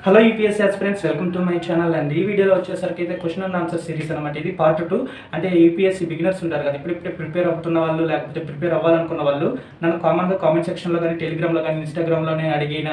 Hello UPSC aspirants, welcome to my channel. And ఈ వీడియోలో వచ్చేసరికి అయితే క్వశ్చన్ అండ్ ఆన్సర్ సిరీస్ అనమాట. ఇది పార్ట్ 2. అంటే యూపీఎస్సీ బిగినర్స్ ఉంటారు కదా, ఇప్పుడిప్పుడే ప్రిపేర్ అవుతున్న వాళ్ళు, లేకపోతే ప్రిపేర్ అవ్వాలనుకున్న వాళ్ళు నన్ను కామన్గా కామెంట్ సెక్షన్లో కానీ, టెలిగ్రామ్లో కానీ, ఇన్స్టాగ్రామ్లోనే అడిగిన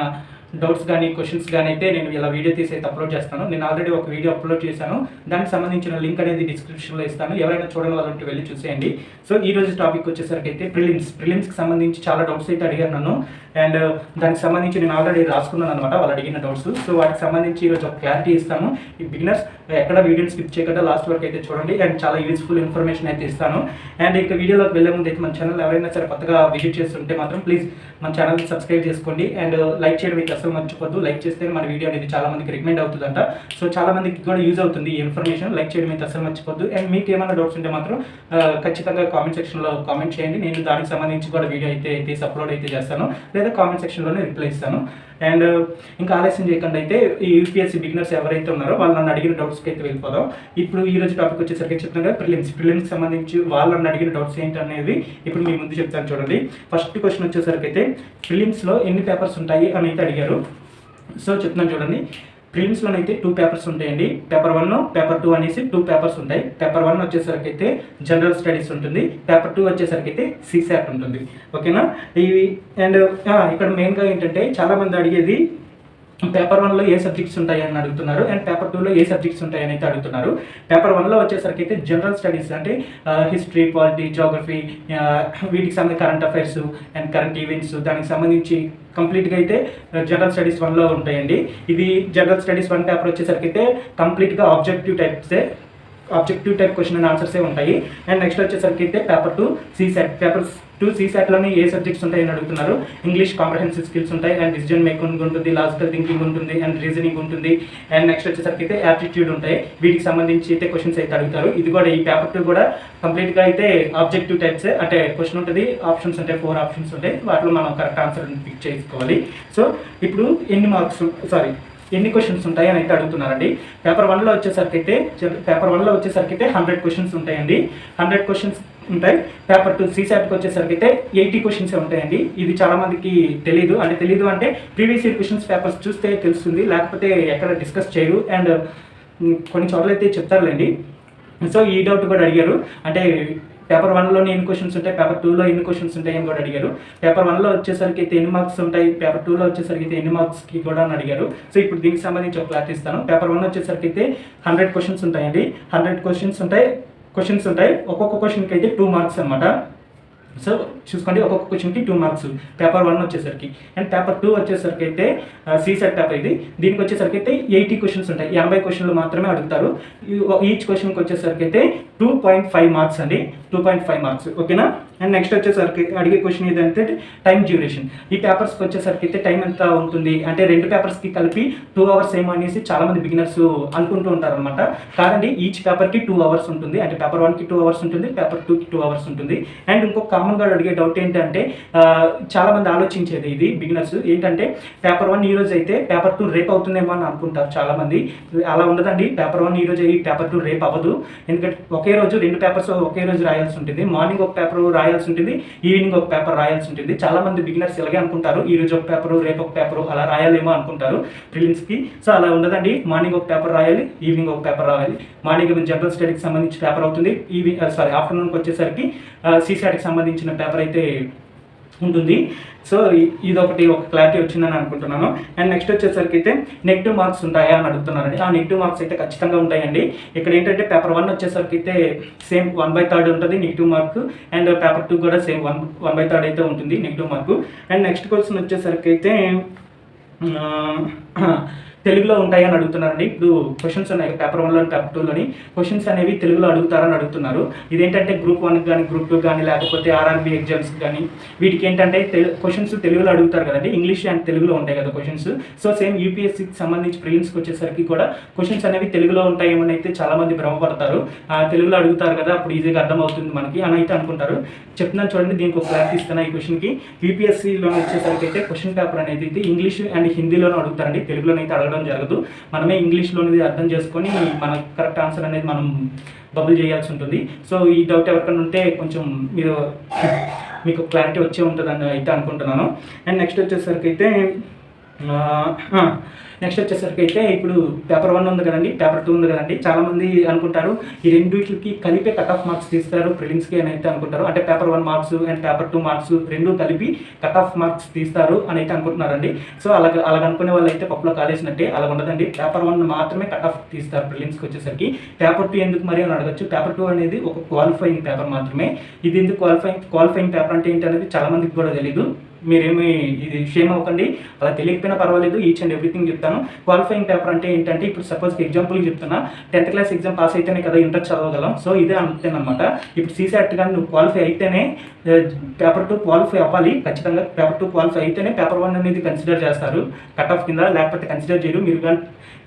డౌట్స్ కానీ, క్వశ్చన్స్ కానీ అయితే నేను ఇలా వీడియో తీసి అయితే అప్లోడ్ చేస్తాను. నేను ఆల్రెడీ ఒక వీడియో అప్లోడ్ చేశాను, దానికి సంబంధించిన లింక్ అనేది డిస్క్రిప్షన్లో ఇస్తాను. ఎవరైనా చూడని వాళ్ళు ఉంటే వెళ్ళి చూసేయండి. సో ఈ రోజు టాపిక్ వచ్చేసరికి అయితే ప్రిలిమ్స్కి సంబంధించి చాలా డౌట్స్ అయితే అడిగారు నన్ను. అండ్ దానికి సంబంధించి నేను ఆల్రెడీ రాసుకున్నాను అనమాట వాళ్ళు అడిగిన డౌట్స్. సో వాటికి సంబంధించి ఈరోజు ఒక క్లారిటీ ఇస్తాను. ఈ బిగినర్స్ ఎక్కడ వీడియోని స్కిప్ చేయకుండా లాస్ట్ వరకు అయితే చూడండి. అండ్ చాలా యూస్ఫుల్ ఇన్ఫర్మేషన్ అయితే ఇస్తాను. అండ్ ఇక వీడియోలోకి వెళ్ళే ముందు అయితే మన ఛానల్ ఎవరైనా సరే కొత్తగా విజిట్ చేస్తుంటే మాత్రం ప్లీజ్ మన ఛానల్ని సబ్స్క్రైబ్ చేసుకోండి. అండ్ లైక్ చేయడం అయితే అసలు మర్చిపోద్దు. లైక్ చేస్తే మన వీడియో అనేది చాలా మందికి రికమెండ్ అవుతుందంట. సో చాలా మందికి కూడా యూజ్ అవుతుంది ఈ ఇన్ఫర్మేషన్. లైక్ చేయడం అయితే అసలు మర్చిపోద్దు. అండ్ మీకు ఏమైనా డౌట్స్ ఉంటే మాత్రం ఖచ్చితంగా కామెంట్ సెక్షన్లో కామెంట్ చేయండి. నేను దానికి సంబంధించి కూడా వీడియో అయితే తీసి అప్లోడ్ అయితే చేస్తాను, లేదా కామెంట్ సెక్షన్లోనే రిప్లై ఇస్తాను. అండ్ ఇంకా ఆలస్యం చేయకుండా అయితే ఈ యూపీఎస్సీ బిగినర్స్ ఎవరైతే ఉన్నారో వాళ్ళు నన్ను అడిగిన డౌట్స్కి అయితే వెళ్ళిపోదాం. ఇప్పుడు ఈ రోజు టాపిక్ వచ్చేసరికి చెప్తాను కదా, ప్రిలిమ్స్కి సంబంధించి వాళ్ళు నన్ను అడిగిన డౌట్స్ ఏంటి అనేది ఇప్పుడు మీ ముందు చెప్తాను చూడండి. ఫస్ట్ క్వశ్చన్ వచ్చేసరికి అయితే ప్రిలిమ్స్లో ఎన్ని పేపర్స్ ఉంటాయి అని అయితే అడిగారు. సో చెప్తున్నాను చూడండి. ప్రిలిమ్స్లోనే అయితే 2 పేపర్స్ ఉంటాయండి. పేపర్ 1, పేపర్ 2 అనేసి 2 పేపర్స్ ఉంటాయి. పేపర్ 1 వచ్చేసరికి అయితే జనరల్ స్టడీస్ ఉంటుంది. పేపర్ 2 వచ్చేసరికి అయితే సిసాట్ ఉంటుంది. ఓకేనా? ఇవి అండ్ ఇక్కడ మెయిన్గా ఏంటంటే చాలామంది అడిగేది పేపర్ 1లో ఏ సబ్జెక్ట్స్ ఉంటాయి అని అడుగుతున్నారు, అండ్ పేపర్ 2లో ఏ సబ్జెక్ట్స్ ఉంటాయని అయితే అడుగుతున్నారు. పేపర్ 1లో వచ్చేసరికి అయితే జనరల్ స్టడీస్ అంటే హిస్టరీ, పాలిటీ, జోగ్రఫీ, వీటికి సంబంధించి current affairs and current events, దానికి సంబంధించి కంప్లీట్గా అయితే జనరల్ స్టడీస్ 1లో ఉంటాయండి. ఇది జనరల్ స్టడీస్ 1 పేపర్ వచ్చేసరికి అయితే కంప్లీట్గా ఆబ్జెక్టివ్ టైప్ క్వశ్చన్ అండ్ ఆన్సర్సే ఉంటాయి. అండ్ నెక్స్ట్ వచ్చేసరికి అయితే పేపర్ 2 సిసాట్. పేపర్ 2 సిసాట్లోనే ఏ సబ్జెక్ట్స్ ఉంటాయని అడుగుతున్నారు. ఇంగ్లీష్ కాంప్రహెన్సివ్ స్కిల్స్ ఉంటాయి, అండ్ డిసిజన్ మేకింగ్ ఉంటుంది, లాజికల్ థింకింగ్ ఉంటుంది, అండ్ రీజనింగ్ ఉంటుంది. అండ్ నెక్స్ట్ వచ్చేసరికి అయితే యాప్టిట్యూడ్ ఉంటాయి. వీటికి సంబంధించి అయితే క్వశ్చన్స్ అయితే అడుగుతారు. ఇది కూడా ఈ పేపర్ 2 కూడా కంప్లీట్గా అయితే ఆబ్జెక్టివ్ టైప్స్ అంటే క్వశ్చన్ ఉంటుంది, ఆప్షన్స్ ఉంటాయి, 4 ఆప్షన్స్ ఉంటాయి. వాటిలో మనం కరెక్ట్ ఆన్సర్ పిక్ చేసుకోవాలి. సో ఇప్పుడు ఎన్ని క్వశ్చన్స్ ఉంటాయి అని అయితే అడుగుతున్నారండి. పేపర్ 1లో వచ్చేసరికి అయితే 100 క్వశ్చన్స్ ఉంటాయండి. 100 క్వశ్చన్స్ ఉంటాయి. పేపర్ 2 సిసాట్కి వచ్చేసరికి అయితే 80 క్వశ్చన్స్ ఉంటాయండి. ఇది చాలా మందికి తెలీదు అంటే ప్రీవియస్ ఇయర్ క్వశ్చన్స్ పేపర్స్ చూస్తే తెలుస్తుంది, లేకపోతే ఎక్కడ డిస్కస్ చేయరు. అండ్ కొన్ని చోట్ల అయితే చెప్తారులేండి. సో ఈ డౌట్ కూడా అడిగారు, అంటే పేపర్ 1లోనే ఎన్ని క్వశ్చన్స్ ఉంటాయి, పేపర్ 2లో ఎన్ని క్వశ్చన్స్ ఉంటాయి అని కూడా అడిగారు. పేపర్ 1లో వచ్చేసరికి అయితే ఎన్ని మార్క్స్ ఉంటాయి, పేపర్ 2లో వచ్చేసరికి అయితే ఎన్ని మార్క్స్కి కూడా అని అడిగారు. సో ఇప్పుడు దీనికి సంబంధించి ఒక క్లారిటీ ఇస్తాను. పేపర్ 1 వచ్చేసరికి అయితే 100 క్వశ్చన్స్ ఉంటాయండి. 100 క్వశ్చన్స్ ఉంటాయి. ఒక్కొక్క క్వశ్చన్కి అయితే 2 మార్క్స్ అనమాట. సో చూసుకోండి, ఒక్కొక్క క్వశ్చన్కి 2 మార్క్స్ పేపర్ 1 వచ్చేసరికి. అండ్ పేపర్ 2 వచ్చేసరికి అయితే సిసెట్ పేపర్ ఇది. దీనికి వచ్చేసరికి అయితే 80 క్వశ్చన్స్ ఉంటాయి. 80 క్వశ్చన్లు మాత్రమే అడుగుతారు. ఈచ్ క్వశ్చన్కి వచ్చేసరికి అయితే 2.5 మార్క్స్ అండి. 2.5 మార్క్స్. ఓకేనా? అండ్ నెక్స్ట్ వచ్చేసరికి అడిగే క్వశ్చన్ ఏదంటే టైం డ్యూరేషన్. ఈ పేపర్స్కి వచ్చేసరికి అయితే టైం ఎంత ఉంటుంది అంటే 2 పేపర్స్కి కలిపి 2 అవర్స్ ఏమో అనేసి చాలామంది బిగినర్స్ అనుకుంటూ ఉంటారు అనమాట. కాదండి, ఈచ్ పేపర్కి 2 అవర్స్ ఉంటుంది. అంటే పేపర్ 1కి 2 అవర్స్ ఉంటుంది, పేపర్ 2కి 2 అవర్స్ ఉంటుంది. అండ్ ఇంకొక కామన్గా అడిగే డౌట్ ఏంటంటే చాలామంది ఆలోచించేది ఇది బిగినర్స్ ఏంటంటే పేపర్ 1 ఈ రోజు అయితే పేపర్ 2 రేపు అవుతుందేమో అని అనుకుంటారు చాలామంది. అలా ఉండదండి. పేపర్ 1 ఈ రోజు అయ్యి పేపర్ 2 రేపు అవ్వదు. ఎందుకంటే ఒకే రోజు 2 పేపర్స్ ఒకే రోజు రాయాల్సి ఉంటుంది. మార్నింగ్ ఒక పేపర్ రాయాల్సి ఉంటుంది, ఈవినింగ్ ఒక పేపర్ రాయాల్సి ఉంటుంది. చాలా మంది బిగినర్స్ ఇలాగే అనుకుంటారు, ఈ రోజు ఒక పేపర్ రేపు ఒక పేపర్ అలా రాయాలేమో అనుకుంటారు ప్రిలిమ్స్కి. సో అలా ఉండదండి. మార్నింగ్ ఒక పేపర్ రాయాలి, ఈవినింగ్ ఒక పేపర్ రాయాలి. మార్నింగ్ జనరల్ స్టడీకి సంబంధించి పేపర్ అవుతుంది, ఆఫ్టర్నూన్కి వచ్చేసరికి సిసాట్కి సంబంధించిన పేపర్ అయితే ఉంటుంది. సో ఇదొకటి ఒక క్లారిటీ వచ్చిందని అనుకుంటున్నాను. అండ్ నెక్స్ట్ వచ్చేసరికి అయితే నెగిటివ్ మార్క్స్ ఉంటాయా అని అడుగుతున్నారండి. ఆ నెగిటివ్ మార్క్స్ అయితే ఖచ్చితంగా ఉంటాయండి. ఇక్కడ ఏంటంటే పేపర్ 1 వచ్చేసరికి అయితే సేమ్ 1/3 ఉంటుంది నెగిటివ్ మార్క్. అండ్ పేపర్ 2 కూడా సేమ్ 1/3 అయితే ఉంటుంది negative mark. And next question వచ్చేసరికి అయితే తెలుగులో ఉంటాయని అడుగుతున్నారండి. ఇప్పుడు క్వశ్చన్స్ ఉన్నాయి పేపర్ 1లోని పేపర్ 2లోని క్వశ్చన్స్ అనేవి తెలుగులో అడుగుతారని అడుగుతున్నారు. ఇదేంటంటే గ్రూప్ 1 కానీ గ్రూప్ 2 కానీ లేకపోతే ఆర్ఆర్బీ ఎగ్జామ్స్ కానీ వీటికి ఏంటంటే క్వశ్చన్స్ తెలుగులో అడుగుతారు కదండి. ఇంగ్లీష్ అండ్ తెలుగులో ఉంటాయి కదా క్వశ్చన్స్. సో సేమ్ యూపీఎస్సీకి సంబంధించి ప్రిలిమ్స్కి వచ్చేసరికి కూడా క్వశ్చన్స్ అనేవి తెలుగులో ఉంటాయేమని అయితే చాలామంది భ్రమపడతారు. తెలుగులో అడుగుతారు కదా, అప్పుడు ఈజీగా అర్థమవుతుంది మనకి అని అయితే అనుకుంటారు. చెప్తున్నాను చూడండి, దీనికి ఒక క్లారిటీ ఇస్తాను. ఈ క్వశ్చన్కి యూపీఎస్సీలో వచ్చేసరికి అయితే క్వశ్చన్ పేపర్ అనేది ఇంగ్లీష్ అండ్ హిందీలోనే అడుగుతారండి, తెలుగులోనే అయితే అడగడం జరగదు. మనమే ఇంగ్లీష్లోనిది అర్థం చేసుకొని మన కరెక్ట్ ఆన్సర్ అనేది మనం బబుల్ చేయాల్సి ఉంటుంది. సో ఈ డౌట్ ఎవరికైనా ఉంటే కొంచెం మీకు క్లారిటీ వచ్చే ఉంటుందని అయితే అనుకుంటున్నాను. అండ్ నెక్స్ట్ వచ్చేసరికి అయితే నెక్స్ట్ వచ్చేసరికి అయితే ఇప్పుడు పేపర్ 1 ఉంది కదండి, పేపర్ 2 ఉంది కదండి. చాలామంది అనుకుంటారు ఈ రెండింటికి కలిపే కట్ ఆఫ్ మార్క్స్ తీస్తారు ప్రిలిమ్స్కి అని అయితే అనుకుంటారు. అంటే paper 1 marks and paper 2 marks రెండు కలిపి కట్ ఆఫ్ మార్క్స్ తీస్తారు అని అయితే అనుకుంటున్నారండి. సో అలాగ అనుకునే వాళ్ళు అయితే పప్పులో కాలేసినట్టే. అలా ఉండదండి. పేపర్ 1 మాత్రమే కట్ ఆఫ్ తీస్తారు ప్రిలిమ్స్కి వచ్చేసరికి. పేపర్ 2 ఎందుకు మరి అని అడగచ్చు. పేపర్ 2 అనేది ఒక క్వాలిఫైయింగ్ పేపర్ మాత్రమే. ఇది ఎందుకు క్వాలిఫైయింగ్ పేపర్ అంటే ఏంటి అనేది చాలా మందికి కూడా తెలియదు. మీరేమి ఇది షేమ్ అవ్వకండి, అలా తెలియకపోయినా పర్వాలేదు, ఈచ్ అండ్ ఎవ్రీథింగ్ చెప్తాను. క్వాలిఫైయింగ్ పేపర్ అంటే ఏంటంటే ఇప్పుడు సపోజ్కి ఎగ్జాంపుల్కి చెప్తున్నా, 10th క్లాస్ ఎగ్జామ్ పాస్ అయితేనే కదా ఇంటర్ చదవగలం. సో ఇదే అంతేనమాట. ఇప్పుడు CSAT కానీ నువ్వు క్వాలిఫై అయితేనే పేపర్ 2 క్వాలిఫై అవ్వాలి ఖచ్చితంగా. పేపర్ 2 క్వాలిఫై అయితేనే పేపర్ 1 అనేది కన్సిడర్ చేస్తారు కట్ ఆఫ్ కింద, లేకపోతే కన్సిడర్ చేయరు. మీరు కానీ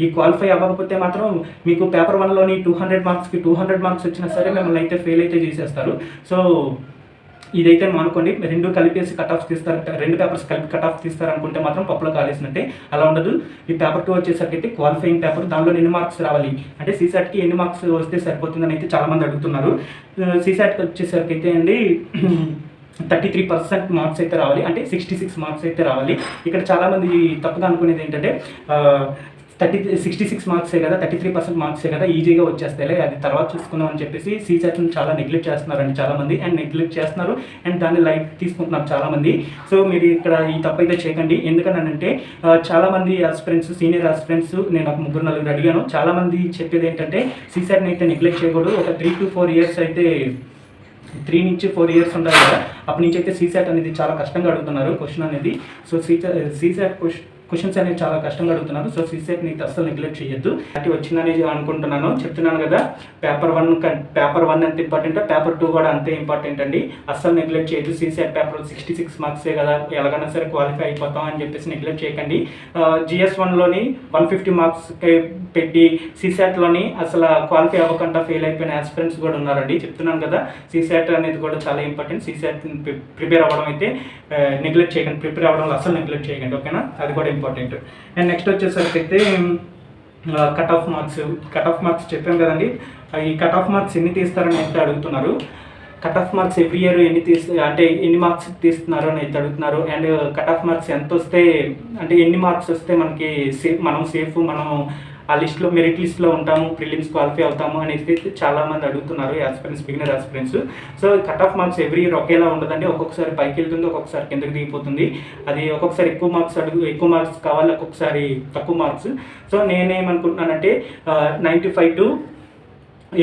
ఈ క్వాలిఫై అవ్వకపోతే మాత్రం మీకు పేపర్ 1లోని 200 మార్క్స్కి 200 మార్క్స్ వచ్చినా సరే మిమ్మల్ని అయితే ఫెయిల్ అయితే చేసేస్తారు. సో ఇదైతే అనుకోండి, రెండు కలిపేసి కట్ ఆఫ్ తీస్తారు, రెండు పేపర్స్ కలిపి కట్ ఆఫ్ తీస్తారు అనుకుంటే మాత్రం పప్పులో కాలేసినట్టే. అలా ఉండదు. ఈ పేపర్ 2 వచ్చేసరికి అయితే క్వాలిఫైయింగ్ పేపర్, దానిలో ఎన్ని మార్క్స్ రావాలి అంటే CSATకి ఎన్ని మార్క్స్ వస్తే సరిపోతుందని అయితే చాలామంది అడుగుతున్నారు. CSATకి వచ్చేసరికి అయితే అండి 33% మార్క్స్ అయితే రావాలి, అంటే 66 మార్క్స్ అయితే రావాలి. ఇక్కడ చాలామంది తప్పుగా అనుకునేది ఏంటంటే 66 మార్క్సే కదా, 33% మార్క్సే కదా, ఈజీగా వచ్చేస్తాయిలే, అది తర్వాత చూసుకుందాం అని చెప్పేసి CSATని చాలా నెగ్లెక్ట్ చేస్తున్నారండి చాలామంది. అండ్ నెగ్లెక్ట్ చేస్తున్నారు అండ్ దాన్ని లైట్ తీసుకుంటున్నారు చాలామంది. సో మీరు ఇక్కడ ఈ తప్పు అయితే చేయకండి. ఎందుకనంటే చాలామంది ఆస్పిరెంట్స్, సీనియర్ ఆస్పిరెంట్స్, నేను ఒక 3-4 అడిగాను. చాలామంది చెప్పేది ఏంటంటే CSATని అయితే నెగ్లెక్ట్ చేయకూడదు. ఒక 3 to 4 ఇయర్స్ అయితే 3 నుంచి 4 ఇయర్స్ ఉంటాయి కదా, అప్పటి నుంచి అయితే CSAT అనేది చాలా కష్టంగా అడుగుతున్నారు క్వశ్చన్ అనేది. సో CSAT క్వశ్చన్స్ అనేవి చాలా కష్టంగా అడుగుతున్నారు. సో CSATని అస్సలు నెగ్లెక్ట్ చేయొద్దు. అది వచ్చిందని అనుకుంటున్నాను, చెప్తున్నాను కదా. పేపర్ 1 ఎంత ఇంపార్టెంట్, పేపర్ 2 కూడా అంతే ఇంపార్టెంట్ అండి. అస్సలు నెగ్లెక్ట్ చేయొద్దు. CSAT పేపర్ 66 మార్క్సే కదా, ఎలాగైనా సరే క్వాలిఫై అయిపోతాం అని చెప్పేసి నెగ్లెక్ట్ చేయకండి. GS1లోని 150 మార్క్స్ పెట్టి CSATలోని అసలు క్వాలిఫై అవ్వకుండా ఫెయిల్ అయిపోయిన ఆస్పిరెంట్స్ కూడా ఉన్నారండి. చెప్తున్నాను కదా, CSAT అనేది కూడా చాలా ఇంపార్టెంట్. CSATని ప్రిపేర్ అవ్వడం అయితే నెగ్లెక్ట్ చేయకండి. ప్రిపేర్ అవ్వడం అసలు నెగ్లెక్ట్ చేయకండి, ఓకేనా. అది కూడా ఇంపార్టెంట్. అండ్ నెక్స్ట్ వచ్చేసరికి అయితే కట్ ఆఫ్ మార్క్స్ చెప్పాను కదండి. ఈ కట్ ఆఫ్ మార్క్స్ ఎన్ని తీస్తారని అయితే అడుగుతున్నారు. Cut off marks every year ఎన్ని మార్క్స్ తీస్తున్నారు అని అయితే అడుగుతున్నారు. అండ్ కట్ ఆఫ్ మార్క్స్ ఎంత వస్తే, అంటే ఎన్ని మార్క్స్ వస్తే మనకి సేఫ్, మనం ఆ లిస్ట్లో, మెరిట్ లిస్ట్లో ఉంటాము, ప్రిలిమ్స్ క్వాలిఫై అవుతాము అనేది చాలామంది అడుగుతున్నారు beginner aspirants. So cut off marks every year ఒకేలా ఉండదండి. ఒక్కొక్కసారి పైకి వెళ్తుంది, ఒక్కొక్కసారి కిందకి దిగిపోతుంది. అది ఒక్కొక్కసారి ఎక్కువ మార్క్స్ కావాలి, ఒక్కొక్కసారి తక్కువ మార్క్స్. సో నేనేమనుకుంటున్నానంటే 95 to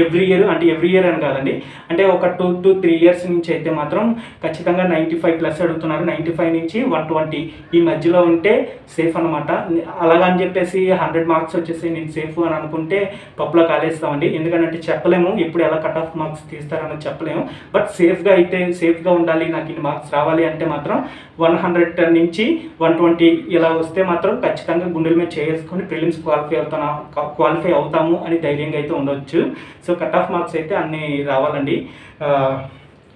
ఎవ్రీ ఇయర్ అని కాదండి, అంటే ఒక 2 to 3 ఇయర్స్ నుంచి అయితే మాత్రం ఖచ్చితంగా 95+ అడుగుతున్నారు. 95 నుంచి 120 ఈ మధ్యలో ఉంటే సేఫ్ అనమాట. అలాగని చెప్పేసి 100 మార్క్స్ వచ్చేసి నేను సేఫ్ అని అనుకుంటే పప్పులో కాలేస్తామండి. ఎందుకంటే చెప్పలేము ఎప్పుడు ఎలా కట్ ఆఫ్ మార్క్స్ తీస్తారని చెప్పలేము. బట్ సేఫ్గా ఉండాలి, నాకు ఇన్ని మార్క్స్ రావాలి అంటే మాత్రం 100 నుంచి 120 ఇలా వస్తే మాత్రం ఖచ్చితంగా గుండెల మీద చేసుకొని ప్రిలిమ్స్ క్వాలిఫై అవుతాము అని ధైర్యంగా అయితే ఉండొచ్చు. సో కట్ ఆఫ్ మార్క్స్ అయితే అన్నీ రావాలండి.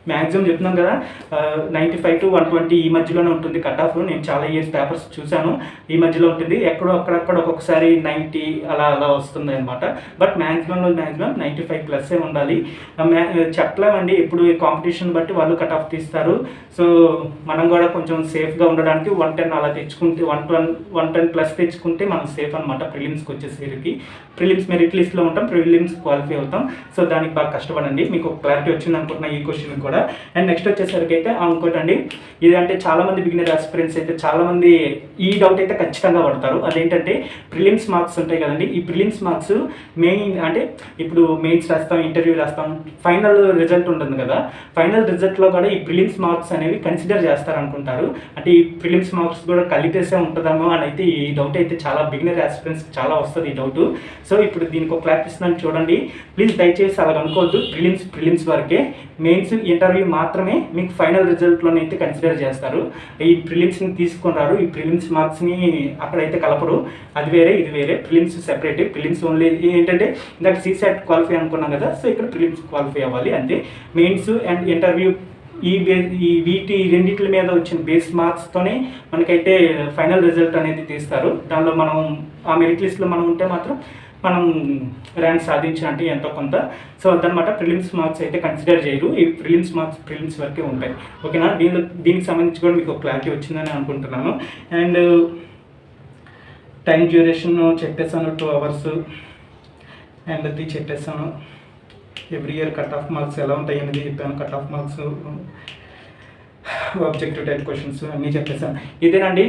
మ్యాక్సిమం చెప్తున్నాం కదా, 95 to 120 ఈ మధ్యలోనే ఉంటుంది కట్ ఆఫ్. నేను చాలా ఇయర్స్ పేపర్స్ చూశాను, ఈ మధ్యలో ఉంటుంది. అక్కడక్కడ ఒక్కొక్కసారి 90 అలా వస్తుంది అనమాట. బట్ మ్యాక్సిమం 95+ ఉండాలి. చెప్పలేమండి, ఎప్పుడు కాంపిటీషన్ బట్టి వాళ్ళు కట్ ఆఫ్ తీస్తారు. సో మనం కూడా కొంచెం సేఫ్గా ఉండడానికి 110 అలా తెచ్చుకుంటే, 110+ తెచ్చుకుంటే మనం సేఫ్ అనమాట. ప్రిలిమ్స్కి వచ్చేసరికి ప్రిలిమ్స్ మెరిట్ లిస్ట్లో ఉంటాం, ప్రిలిమ్స్ క్వాలిఫై అవుతాం. సో దానికి బాగా కష్టపడండి. మీకు క్లారిటీ వచ్చింది అనుకుంటున్నా ఈ క్వశ్చన్ కూడా. అండ్ నెక్స్ట్ వచ్చేసరికి అయితే ఇంకోటండి, ఇదంటే చాలామంది బిగినర్ ఆస్పిరెంట్స్ అయితే చాలామంది ఈ డౌట్ అయితే ఖచ్చితంగా పడతారు. అదేంటంటే ప్రిలిమ్స్ మార్క్స్ ఉంటాయి కదండి, ఈ ప్రిలిమ్స్ మార్క్స్ అంటే ఇప్పుడు మెయిన్స్ రాస్తాం, ఇంటర్వ్యూ రాస్తాం, ఫైనల్ రిజల్ట్ ఉంటుంది కదా, ఫైనల్ రిజల్ట్లో కూడా ఈ ప్రిలిమ్స్ మార్క్స్ అనేవి కన్సిడర్ చేస్తారనుకుంటారు. అంటే ఈ ప్రిలిమ్స్ మార్క్స్ కూడా కలిపేసే ఉంటుందేమో అని అయితే ఈ డౌట్ అయితే చాలా బిగినర్ ఆస్పిరెంట్స్ చాలా వస్తుంది ఈ డౌట్. సో ఇప్పుడు దీనికి ఒక క్లారిటీ ఇస్తున్నాను చూడండి. ప్లీజ్ దయచేసి అలా అనుకోవద్దు. ప్రిలిమ్స్ వరకే, మెయిన్స్ ఇంటర్వ్యూ మాత్రమే మీకు ఫైనల్ రిజల్ట్లోనైతే కన్సిడర్ చేస్తారు. ఈ ప్రిలిమ్స్ని తీసుకున్నారు, ఈ ప్రిలిమ్స్ మార్క్స్ని అక్కడైతే కలపరు. అది వేరే, ఇది వేరే. Prelims separate. ప్రిలిమ్స్ ఓన్లీ ఏంటంటే ఇందాక CSAT క్వాలిఫై అనుకున్నాం కదా, సో ఇక్కడ ప్రిలిమ్స్ క్వాలిఫై అవ్వాలి అంతే. మెయిన్స్ అండ్ ఇంటర్వ్యూ వీటి రెండింటి మీద వచ్చిన బేస్ మార్క్స్తోనే మనకైతే ఫైనల్ రిజల్ట్ అనేది తీస్తారు. దానిలో మనం ఆ మెరిట్ లిస్ట్లో మనం ఉంటే మాత్రం మనం ర్యాంక్ సాధించినట్టు ఎంతో కొంత. సో అదనమాట, ప్రిలిమ్స్ మార్క్స్ అయితే కన్సిడర్ చేయరు. ఈ ప్రిలిమ్స్ మార్క్స్ ప్రిలిమ్స్ వరకే ఉంటాయి, ఓకేనా. దీనికి సంబంధించి కూడా మీకు క్లారిటీ వచ్చిందని అనుకుంటున్నాను. అండ్ టైం డ్యూరేషన్ చెప్పేసాను 2 hours అండ్ అది చెప్పేసాను. Every year cut off marks ఎలా ఉంటాయి అనేది చెప్పాను. Cut off marks, objective type questions అన్నీ చెప్పేసాను. ఇదేనండి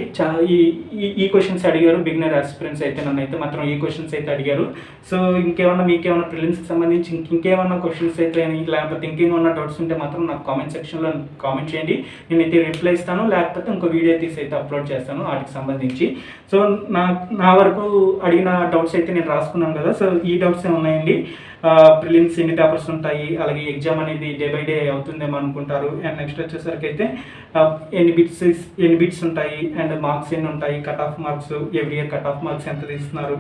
ఈ క్వశ్చన్స్ అడిగారు బిగినర్ ఆస్పిరెంట్స్ అయితే, నన్ను అయితే మాత్రం ఈ క్వశ్చన్స్ అయితే అడిగారు. సో మీకేమన్నా ప్రిలిమ్స్కి సంబంధించి ఇంకేమన్నా క్వశ్చన్స్ అయితే లేకపోతే ఇంకేమన్నా డౌట్స్ ఉంటే మాత్రం నాకు కామెంట్ సెక్షన్లో కామెంట్ చేయండి. నేనైతే రిప్లై ఇస్తాను, లేకపోతే ఇంకో వీడియో తీసి అయితే అప్లోడ్ చేస్తాను వాటికి సంబంధించి. సో నా వరకు అడిగిన డౌట్స్ అయితే నేను రాసుకున్నాను కదా. సో ఈ డౌట్స్ ఉన్నాయండి. ప్రిలిమ్స్ ఎన్ని పేపర్స్ ఉంటాయి, అలాగే ఎగ్జామ్ అనేది డే బై డే అవుతుందేమో అనుకుంటారు. అండ్ నెక్స్ట్ వచ్చేసరికి అయితే ఎన్ని బిట్స్ ఉంటాయి, అండ్ మార్క్స్ ఎన్ని ఉంటాయి, cut off marks, every year cut off marks ఎంత తీస్తున్నారు,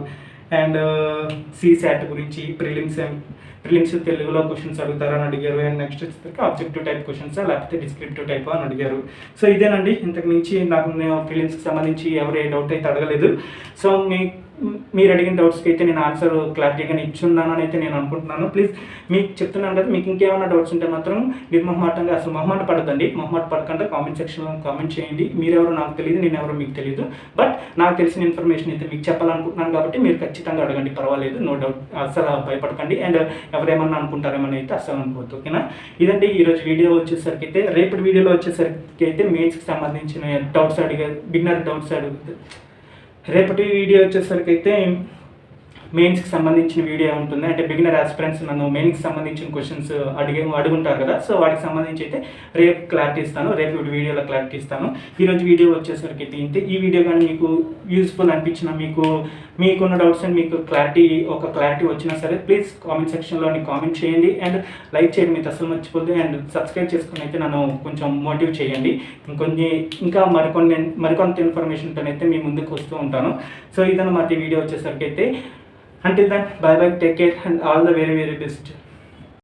అండ్ CSAT గురించి, ప్రిలిమ్స్ తెలుగులో క్వశ్చన్స్ అడుగుతారని అడిగారు. అండ్ నెక్స్ట్ వచ్చేసరికి ఆబ్జెక్టివ్ టైప్ క్వశ్చన్స్ లేకపోతే డిస్క్రిప్టివ్ టైప్ అని అడిగారు. సో ఇదేనండి, ఇంతకు మించి నాకు ప్రిలిమ్స్కి సంబంధించి ఎవరు ఏ డౌట్ అయితే అడగలేదు. సో మీరు అడిగిన డౌట్స్కి అయితే నేను ఆన్సర్ క్లారిటీగానే ఇచ్చున్నానని అయితే నేను అనుకుంటున్నాను. ప్లీజ్ మీకు చెప్తున్నాను కదా, మీకు ఇంకేమైనా డౌట్స్ ఉంటే మాత్రం నిర్మోహమాటంగా, అసలు మొహమాట పడదండి, మొహమాట పడకుండా కామెంట్ సెక్షన్లో కామెంట్ చేయండి. మీరెవరో నాకు తెలియదు, నేను ఎవరో మీకు తెలియదు, బట్ నాకు తెలిసిన ఇన్ఫర్మేషన్ అయితే మీకు చెప్పాలనుకుంటున్నాను కాబట్టి మీరు ఖచ్చితంగా అడగండి, పర్వాలేదు, నో డౌట్, అసలు భయపడకండి. అండ్ ఎవరేమన్నా అనుకుంటారేమని అయితే అసలు అనుకోవద్దు, ఓకేనా? ఇదండి ఈరోజు వీడియో వచ్చేసరికి అయితే. రేపటి వీడియోలో వచ్చేసరికి అయితే మెయిన్స్కి సంబంధించిన డౌట్స్ బిగినర్ డౌట్స్ రేపటి వీడియో వచ్చేసరికి అయితే మెయిన్స్కి సంబంధించిన వీడియో ఉంటుంది. అంటే బిగినర్ ఆస్పిరెంట్స్ నన్ను మెయిన్స్కి సంబంధించిన క్వశ్చన్స్ అడుగుంటారు కదా. సో వాటికి సంబంధించి అయితే రేపు క్లారిటీ ఇస్తాను, రేపు వీడియోలో క్లారిటీ ఇస్తాను. ఈరోజు వీడియో వచ్చేసరికి అయితే ఇంతే. ఈ వీడియో కానీ మీకు యూస్ఫుల్ అనిపించినా, మీకున్న డౌట్స్ అండ్ మీకు క్లారిటీ వచ్చినా సరే ప్లీజ్ కామెంట్ సెక్షన్లో కామెంట్ చేయండి. అండ్ లైక్ చేయండి, మీకు అసలు మర్చిపోద్దు. అండ్ సబ్స్క్రైబ్ చేసుకుని అయితే నన్ను కొంచెం మోటివేట్ చేయండి. ఇంకా మరికొంత ఇన్ఫర్మేషన్తో అయితే మీ ముందుకు వస్తూ ఉంటాను. సో ఇదన్నమాట ఈ వీడియో వచ్చేసరికి అయితే. Until then, bye bye, take care, and all the very, very best.